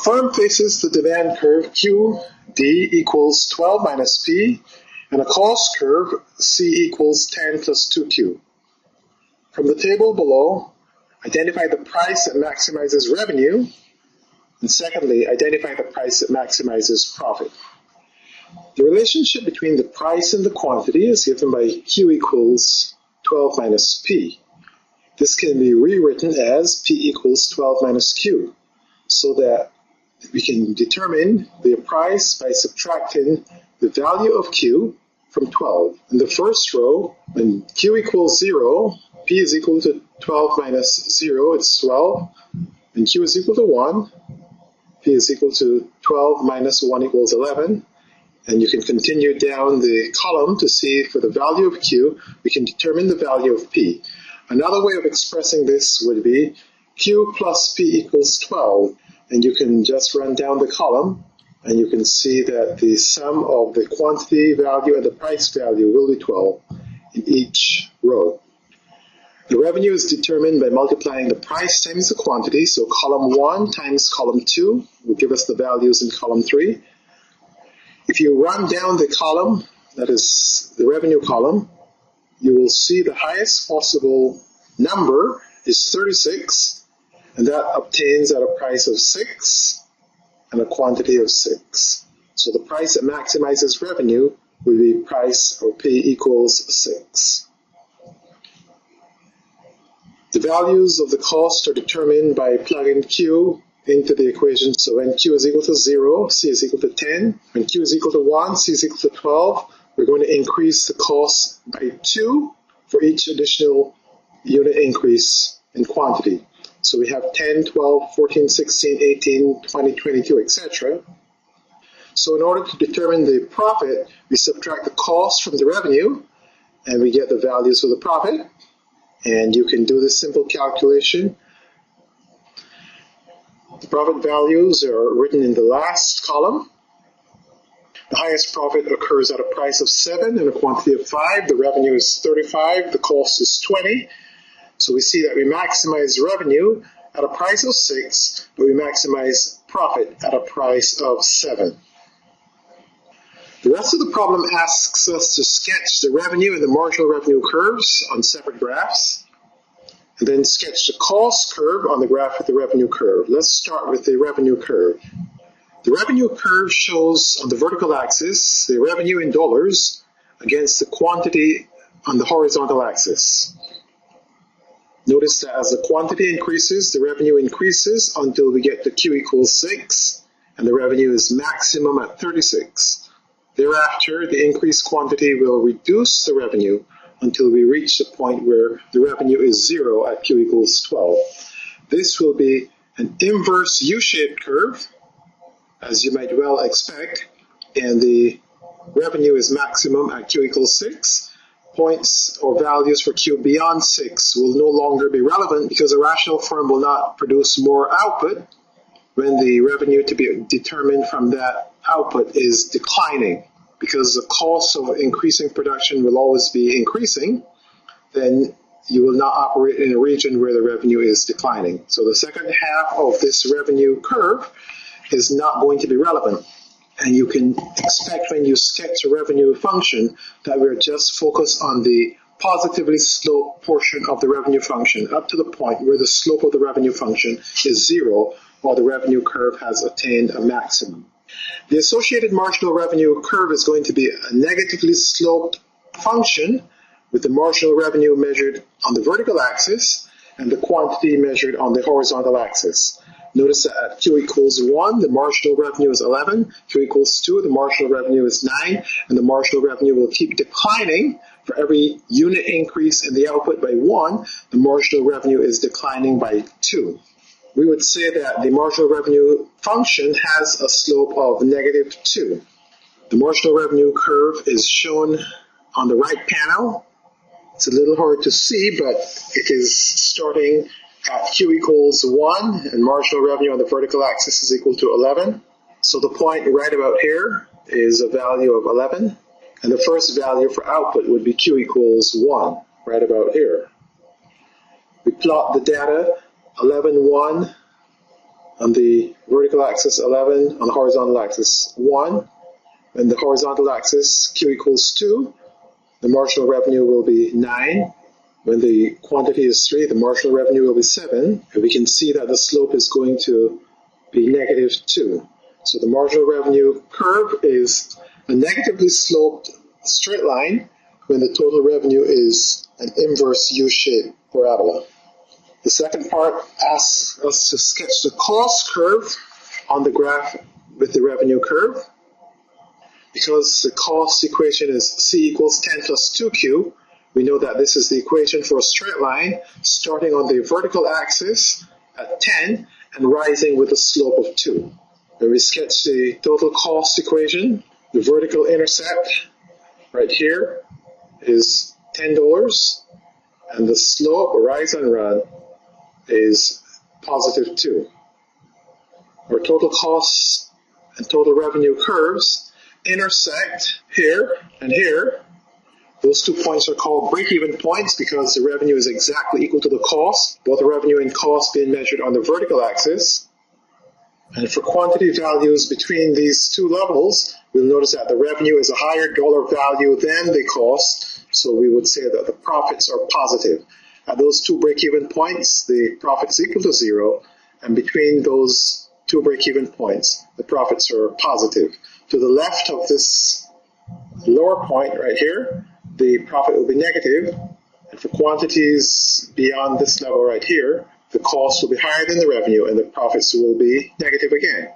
firm faces the demand curve QD equals 12 minus P and a cost curve C equals 10 plus 2Q. From the table below, identify the price that maximizes revenue, and secondly, identify the price that maximizes profit. The relationship between the price and the quantity is given by Q equals 12 minus P. This can be rewritten as P equals 12 minus Q, so that we can determine the price by subtracting the value of Q from 12. In the first row, when Q equals 0, P is equal to 12 minus 0, it's 12. When Q is equal to 1, P is equal to 12 minus 1 equals 11. And you can continue down the column to see for the value of Q, we can determine the value of P. Another way of expressing this would be Q plus P equals 12. And you can just run down the column, and you can see that the sum of the quantity value and the price value will be 12 in each row. The revenue is determined by multiplying the price times the quantity, so column 1 times column 2 will give us the values in column 3. If you run down the column, that is the revenue column, you will see the highest possible number is 36, and that obtains at a price of 6 and a quantity of 6. So the price that maximizes revenue will be price, or P equals 6. The values of the cost are determined by plugging Q into the equation. So when Q is equal to 0, C is equal to 10. When Q is equal to 1, C is equal to 12. We're going to increase the cost by 2 for each additional unit increase in quantity. So we have 10, 12, 14, 16, 18, 20, 22, etc. So in order to determine the profit, we subtract the cost from the revenue, and we get the values for the profit. And you can do this simple calculation. The profit values are written in the last column. The highest profit occurs at a price of 7 and a quantity of 5. The revenue is 35, the cost is 20. So we see that we maximize revenue at a price of 6, but we maximize profit at a price of 7. The rest of the problem asks us to sketch the revenue and the marginal revenue curves on separate graphs, and then sketch the cost curve on the graph with the revenue curve. Let's start with the revenue curve. The revenue curve shows on the vertical axis the revenue in dollars against the quantity on the horizontal axis. Notice that as the quantity increases, the revenue increases until we get to Q equals 6, and the revenue is maximum at 36. Thereafter, the increased quantity will reduce the revenue until we reach the point where the revenue is 0 at Q equals 12. This will be an inverse U-shaped curve, as you might well expect, and the revenue is maximum at Q equals 6. Points or values for Q beyond 6 will no longer be relevant because a rational firm will not produce more output when the revenue to be determined from that output is declining. Because the cost of increasing production will always be increasing, then you will not operate in a region where the revenue is declining. So the second half of this revenue curve is not going to be relevant. And you can expect when you sketch a revenue function that we're just focused on the positively sloped portion of the revenue function up to the point where the slope of the revenue function is 0 while the revenue curve has attained a maximum. The associated marginal revenue curve is going to be a negatively sloped function with the marginal revenue measured on the vertical axis and the quantity measured on the horizontal axis. Notice that at Q equals 1, the marginal revenue is 11. Q equals 2, the marginal revenue is 9. And the marginal revenue will keep declining. For every unit increase in the output by 1, the marginal revenue is declining by 2. We would say that the marginal revenue function has a slope of negative 2. The marginal revenue curve is shown on the right panel. It's a little hard to see, but it is starting at Q equals 1, and marginal revenue on the vertical axis is equal to 11. So the point right about here is a value of 11. And the first value for output would be Q equals 1, right about here. We plot the data, 11, 1, On the vertical axis, 11. On the horizontal axis, 1. And the horizontal axis, Q equals 2. The marginal revenue will be 9. When the quantity is 3, the marginal revenue will be 7. And we can see that the slope is going to be negative 2. So the marginal revenue curve is a negatively sloped straight line when the total revenue is an inverse U-shaped parabola. The second part asks us to sketch the cost curve on the graph with the revenue curve. Because the cost equation is C equals 10 plus 2Q, we know that this is the equation for a straight line starting on the vertical axis at 10 and rising with a slope of 2. When we sketch the total cost equation, the vertical intercept right here is $10, and the slope, rise and run, is positive 2. Our total costs and total revenue curves intersect here and here. Those 2 points are called break-even points because the revenue is exactly equal to the cost, both the revenue and cost being measured on the vertical axis. And for quantity values between these two levels, we'll notice that the revenue is a higher dollar value than the cost, so we would say that the profits are positive. At those 2 break-even points, the profit is equal to 0, and between those 2 break-even points, the profits are positive. To the left of this lower point right here, the profit will be negative, and for quantities beyond this level right here, the cost will be higher than the revenue and the profits will be negative again.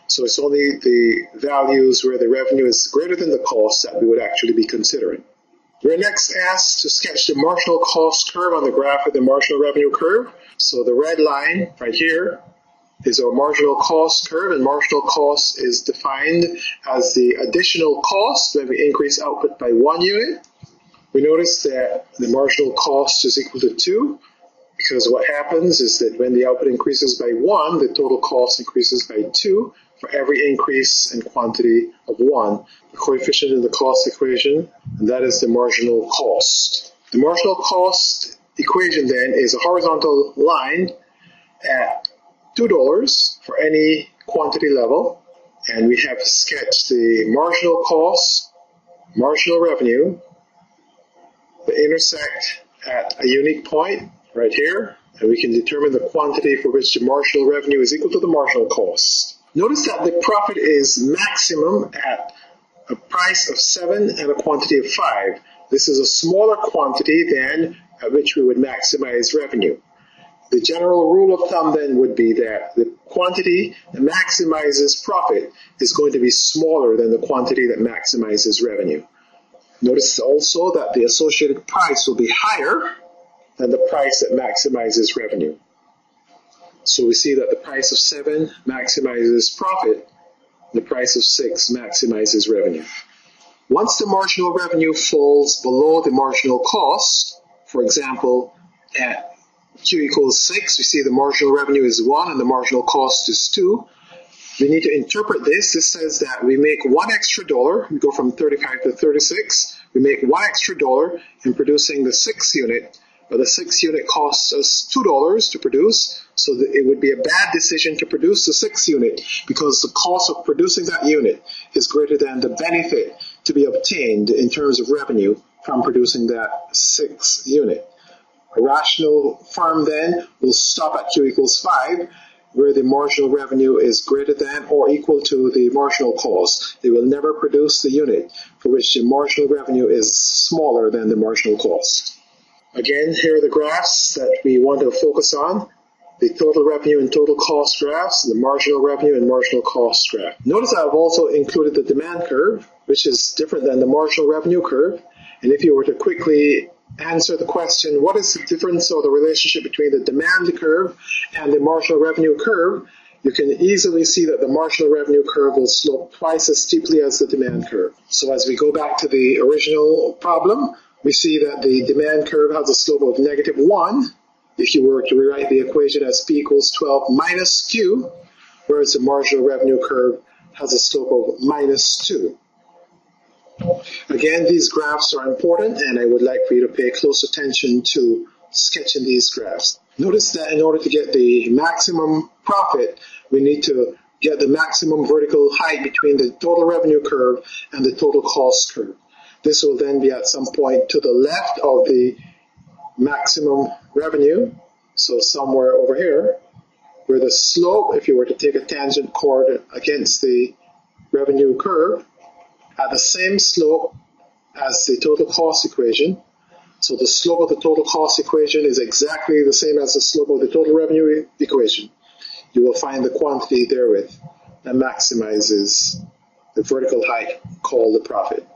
So it's only the values where the revenue is greater than the cost that we would actually be considering. We're next asked to sketch the marginal cost curve on the graph with the marginal revenue curve. So the red line right here is our marginal cost curve, and marginal cost is defined as the additional cost when we increase output by 1 unit. We notice that the marginal cost is equal to 2, because what happens is that when the output increases by 1, the total cost increases by 2 for every increase in quantity of 1. The coefficient in the cost equation, and that is the marginal cost. The marginal cost equation then is a horizontal line at $2 for any quantity level, and we have sketched the marginal cost, marginal revenue, that intersect at a unique point right here, and we can determine the quantity for which the marginal revenue is equal to the marginal cost. Notice that the profit is maximum at a price of 7 and a quantity of 5. This is a smaller quantity than at which we would maximize revenue. The general rule of thumb then would be that the quantity that maximizes profit is going to be smaller than the quantity that maximizes revenue. Notice also that the associated price will be higher than the price that maximizes revenue. So we see that the price of 7 maximizes profit, the price of 6 maximizes revenue. Once the marginal revenue falls below the marginal cost, for example, at Q equals 6, we see the marginal revenue is 1 and the marginal cost is 2. We need to interpret this. This says that we make $1 extra, we go from 35 to 36, we make $1 extra in producing the 6th unit, but the 6th unit costs us $2 to produce, so that it would be a bad decision to produce the 6th unit because the cost of producing that unit is greater than the benefit to be obtained in terms of revenue from producing that 6th unit. A rational firm then will stop at Q equals 5, where the marginal revenue is greater than or equal to the marginal cost. They will never produce the unit for which the marginal revenue is smaller than the marginal cost. Again, here are the graphs that we want to focus on. The total revenue and total cost graphs, the marginal revenue and marginal cost graph. Notice I've also included the demand curve, which is different than the marginal revenue curve. And if you were to quickly answer the question, what is the difference or the relationship between the demand curve and the marginal revenue curve, you can easily see that the marginal revenue curve will slope twice as steeply as the demand curve. So as we go back to the original problem, we see that the demand curve has a slope of -1 if you were to rewrite the equation as P equals 12 minus Q, whereas the marginal revenue curve has a slope of -2. Again, these graphs are important, and I would like for you to pay close attention to sketching these graphs. Notice that in order to get the maximum profit we need to get the maximum vertical height between the total revenue curve and the total cost curve. This will then be at some point to the left of the maximum revenue, so somewhere over here, where the slope, if you were to take a tangent chord against the revenue curve, at the same slope as the total cost equation. So the slope of the total cost equation is exactly the same as the slope of the total revenue equation. You will find the quantity therewith that maximizes the vertical height called the profit.